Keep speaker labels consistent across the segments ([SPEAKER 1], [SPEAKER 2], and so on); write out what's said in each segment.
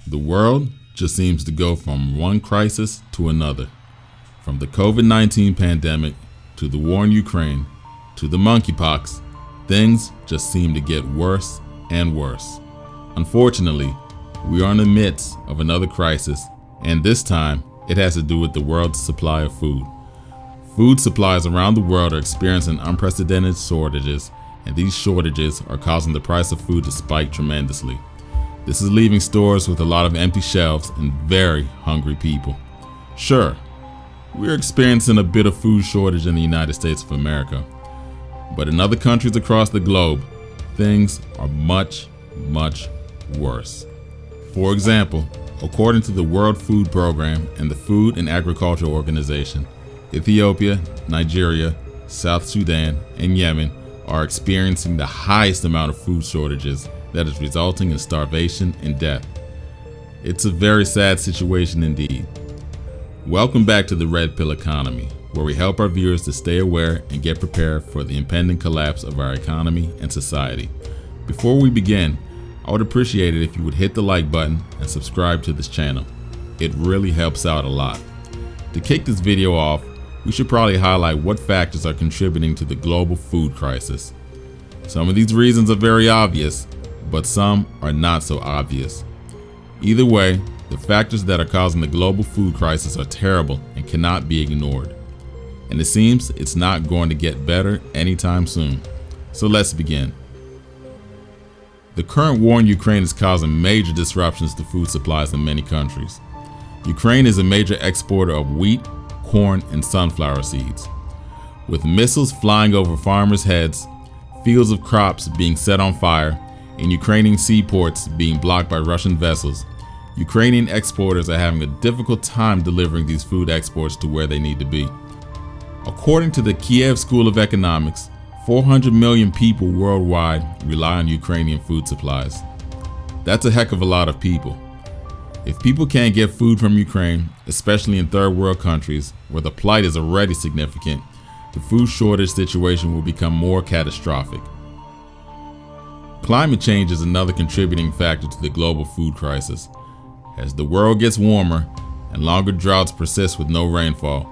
[SPEAKER 1] The world just seems to go from one crisis to another. From the COVID-19 pandemic to the war in Ukraine to the monkeypox, things just seem to get worse and worse. Unfortunately, we are in the midst of another crisis, and this time it has to do with the world's supply of food. Food supplies around the world are experiencing unprecedented shortages, and these shortages are causing the price of food to spike tremendously. This is leaving stores with a lot of empty shelves and very hungry people. Sure, we're experiencing a bit of food shortage in the United States of America, but in other countries across the globe, things are much, much worse. For example, according to the World Food Program and the Food and Agriculture Organization, Ethiopia, Nigeria, South Sudan, and Yemen are experiencing the highest amount of food shortages that is resulting in starvation and death. It's a very sad situation indeed. Welcome back to the Red Pill Economy, where we help our viewers to stay aware and get prepared for the impending collapse of our economy and society. Before we begin, I would appreciate it if you would hit the like button and subscribe to this channel. It really helps out a lot. To kick this video off, we should probably highlight what factors are contributing to the global food crisis. Some of these reasons are very obvious, but some are not so obvious. Either way, the factors that are causing the global food crisis are terrible and cannot be ignored. And it seems it's not going to get better anytime soon. So let's begin. The current war in Ukraine is causing major disruptions to food supplies in many countries. Ukraine is a major exporter of wheat, corn, and sunflower seeds. With missiles flying over farmers' heads, fields of crops being set on fire, and Ukrainian seaports being blocked by Russian vessels, Ukrainian exporters are having a difficult time delivering these food exports to where they need to be. According to the Kiev School of Economics, 400 million people worldwide rely on Ukrainian food supplies. That's a heck of a lot of people. If people can't get food from Ukraine, especially in third world countries where the plight is already significant, the food shortage situation will become more catastrophic. Climate change is another contributing factor to the global food crisis. As the world gets warmer and longer droughts persist with no rainfall,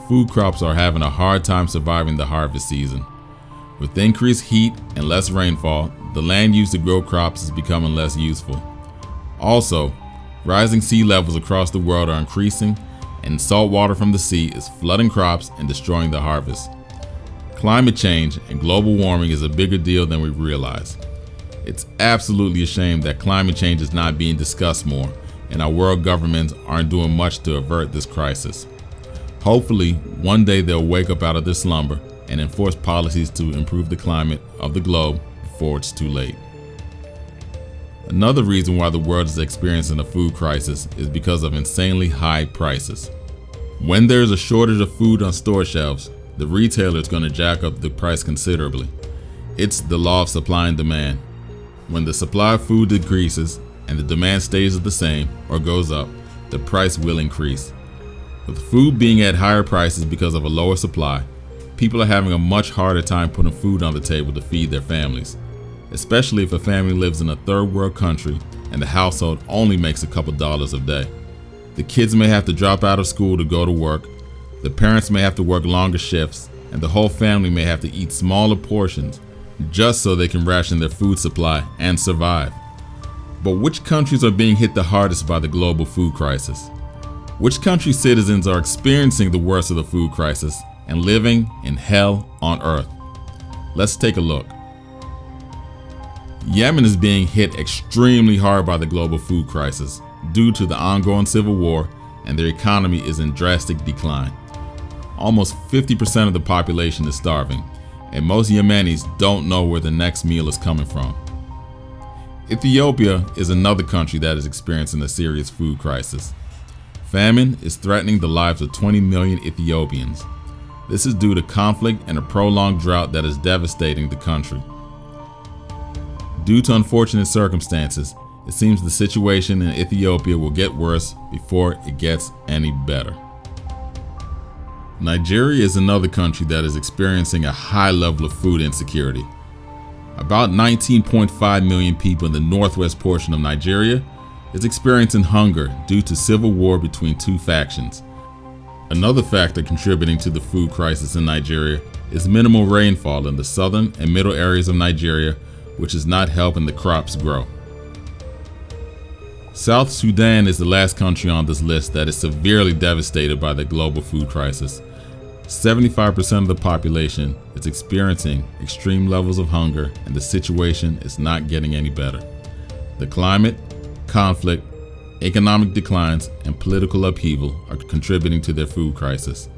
[SPEAKER 1] food crops are having a hard time surviving the harvest season. With increased heat and less rainfall, the land used to grow crops is becoming less useful. Also, rising sea levels across the world are increasing, and salt water from the sea is flooding crops and destroying the harvest. Climate change and global warming is a bigger deal than we realize. It's absolutely a shame that climate change is not being discussed more, and our world governments aren't doing much to avert this crisis. Hopefully, one day they'll wake up out of their slumber and enforce policies to improve the climate of the globe before it's too late. Another reason why the world is experiencing a food crisis is because of insanely high prices. When there is a shortage of food on store shelves, the retailer is going to jack up the price considerably. It's the law of supply and demand. When the supply of food decreases and the demand stays the same or goes up, the price will increase. With food being at higher prices because of a lower supply, people are having a much harder time putting food on the table to feed their families, especially if a family lives in a third world country and the household only makes a couple dollars a day. The kids may have to drop out of school to go to work, the parents may have to work longer shifts, and the whole family may have to eat smaller portions just so they can ration their food supply and survive. But which countries are being hit the hardest by the global food crisis? Which country citizens are experiencing the worst of the food crisis and living in hell on earth? Let's take a look. Yemen is being hit extremely hard by the global food crisis due to the ongoing civil war, and their economy is in drastic decline. Almost 50% of the population is starving, and most Yemenis don't know where the next meal is coming from. Ethiopia is another country that is experiencing a serious food crisis. Famine is threatening the lives of 20 million Ethiopians. This is due to conflict and a prolonged drought that is devastating the country. Due to unfortunate circumstances, it seems the situation in Ethiopia will get worse before it gets any better. Nigeria is another country that is experiencing a high level of food insecurity. About 19.5 million people in the northwest portion of Nigeria is experiencing hunger due to civil war between two factions. Another factor contributing to the food crisis in Nigeria is minimal rainfall in the southern and middle areas of Nigeria, which is not helping the crops grow. South Sudan is the last country on this list that is severely devastated by the global food crisis. 75% of the population is experiencing extreme levels of hunger, and the situation is not getting any better. The climate, conflict, economic declines, and political upheaval are contributing to their food crisis.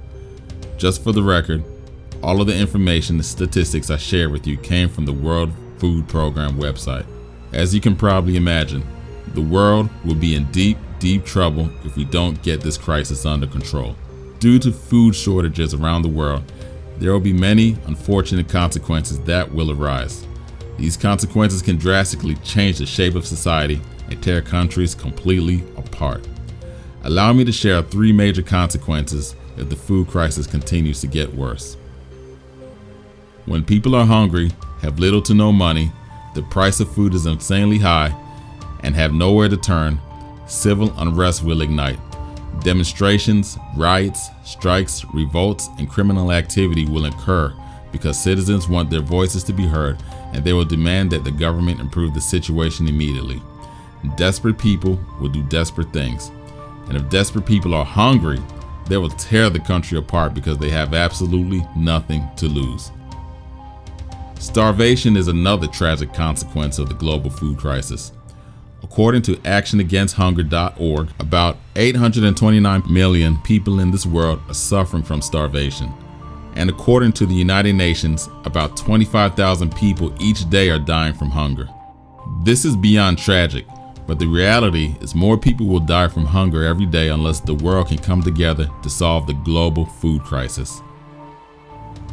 [SPEAKER 1] Just for the record, all of the information and statistics I share with you came from the World Food Program website. As you can probably imagine, the world will be in deep, deep trouble if we don't get this crisis under control. Due to food shortages around the world, there will be many unfortunate consequences that will arise. These consequences can drastically change the shape of society and tear countries completely apart. Allow me to share 3 major consequences if the food crisis continues to get worse. When people are hungry, have little to no money, the price of food is insanely high, and have nowhere to turn, civil unrest will ignite. Demonstrations, riots, strikes, revolts, and criminal activity will occur because citizens want their voices to be heard, and they will demand that the government improve the situation immediately. Desperate people will do desperate things. And if desperate people are hungry, they will tear the country apart because they have absolutely nothing to lose. Starvation is another tragic consequence of the global food crisis. According to actionagainsthunger.org, about 829 million people in this world are suffering from starvation. And according to the United Nations, about 25,000 people each day are dying from hunger. This is beyond tragic, but the reality is more people will die from hunger every day unless the world can come together to solve the global food crisis.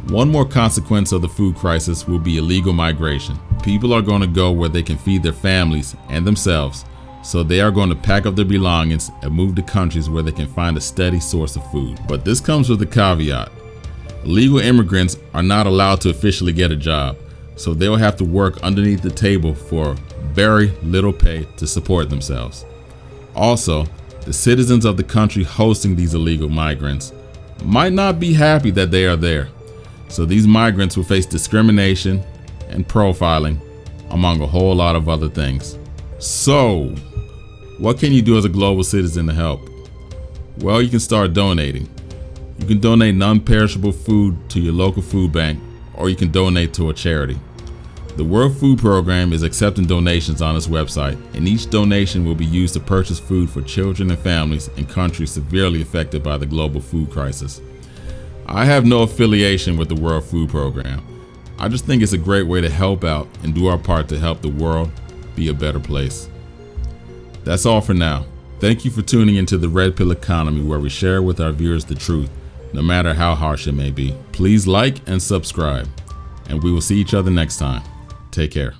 [SPEAKER 1] One more consequence of the food crisis will be illegal migration. People are going to go where they can feed their families and themselves, so they are going to pack up their belongings and move to countries where they can find a steady source of food. But this comes with a caveat. Illegal immigrants are not allowed to officially get a job, so they will have to work underneath the table for very little pay to support themselves. Also, the citizens of the country hosting these illegal migrants might not be happy that they are there. So these migrants will face discrimination and profiling, among a whole lot of other things. So, what can you do as a global citizen to help? Well, you can start donating. You can donate non-perishable food to your local food bank, or you can donate to a charity. The World Food Program is accepting donations on its website, and each donation will be used to purchase food for children and families in countries severely affected by the global food crisis. I have no affiliation with the World Food Program. I just think it's a great way to help out and do our part to help the world be a better place. That's all for now. Thank you for tuning into the Red Pill Economy, where we share with our viewers the truth, no matter how harsh it may be. Please like and subscribe, and we will see each other next time. Take care.